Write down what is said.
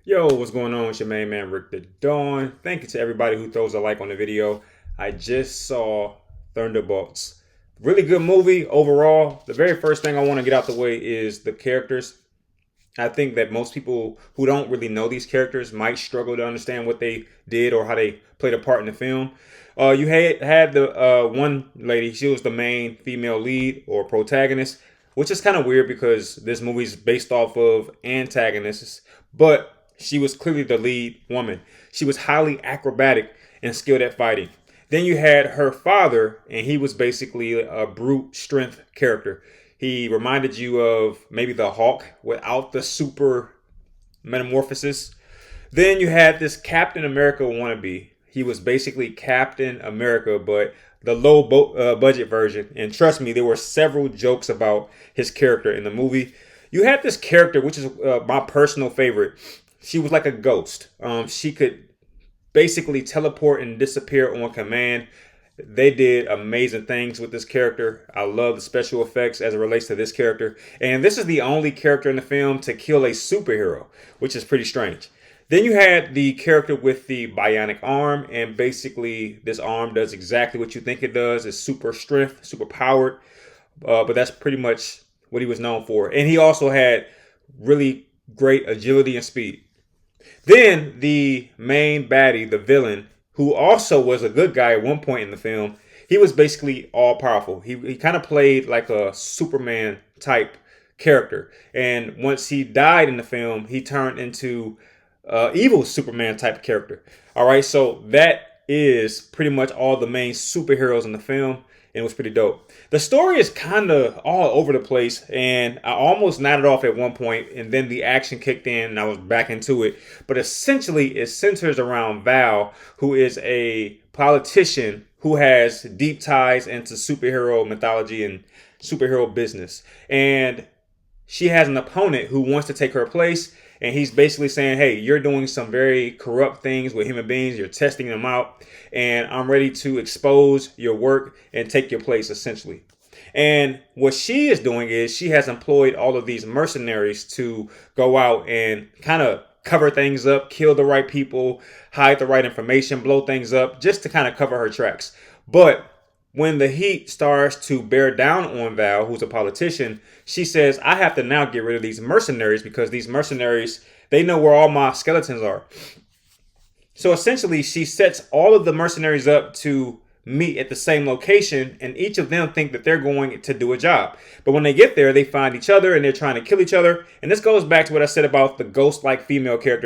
Yo, what's going on? It's your main man, Rick the Dawn. Thank you to everybody who throws a like on the video. I just saw Thunderbolts. Really good movie overall. The very first thing I want to get out the way is the characters. I think that most people who don't really know these characters might struggle to understand what they did or how they played a part in the film. You had the one lady. She was the main female lead or protagonist, which is kind of weird because this movie's based off of antagonists, but she was clearly the lead woman. She was highly acrobatic and skilled at fighting. Then you had her father, and he was basically a brute strength character. He reminded you of maybe the Hulk without the super metamorphosis. Then you had this Captain America wannabe. He was basically Captain America, but the low budget version. And trust me, there were several jokes about his character in the movie. You had this character, which is my personal favorite. She was like a ghost. She could basically teleport and disappear on command. They did amazing things with this character. I love the special effects as it relates to this character. And this is the only character in the film to kill a superhero, which is pretty strange. Then you had the character with the bionic arm, and basically this arm does exactly what you think it does. It's super strength, super powered, but that's pretty much what he was known for. And he also had really great agility and speed. Then the main baddie, the villain, who also was a good guy at one point in the film, he was basically all powerful. He kind of played like a Superman type character. And once he died in the film, he turned into evil Superman type character. All right, so that is pretty much all the main superheroes in the film, and it was pretty dope. The story is kind of all over the place, and I almost nodded off at one point, and then the action kicked in, and I was back into it. But essentially, it centers around Val, who is a politician who has deep ties into superhero mythology and superhero business. And she has an opponent who wants to take her place, and he's basically saying, hey, you're doing some very corrupt things with human beings. You're testing them out, and I'm ready to expose your work and take your place, essentially. And what she is doing is she has employed all of these mercenaries to go out and kind of cover things up, kill the right people, hide the right information, blow things up, just to kind of cover her tracks. But when the heat starts to bear down on Val, who's a politician, she says, I have to now get rid of these mercenaries because these mercenaries, they know where all my skeletons are. So essentially, she sets all of the mercenaries up to meet at the same location, and each of them think that they're going to do a job. But when they get there, they find each other and they're trying to kill each other. And this goes back to what I said about the ghost-like female character.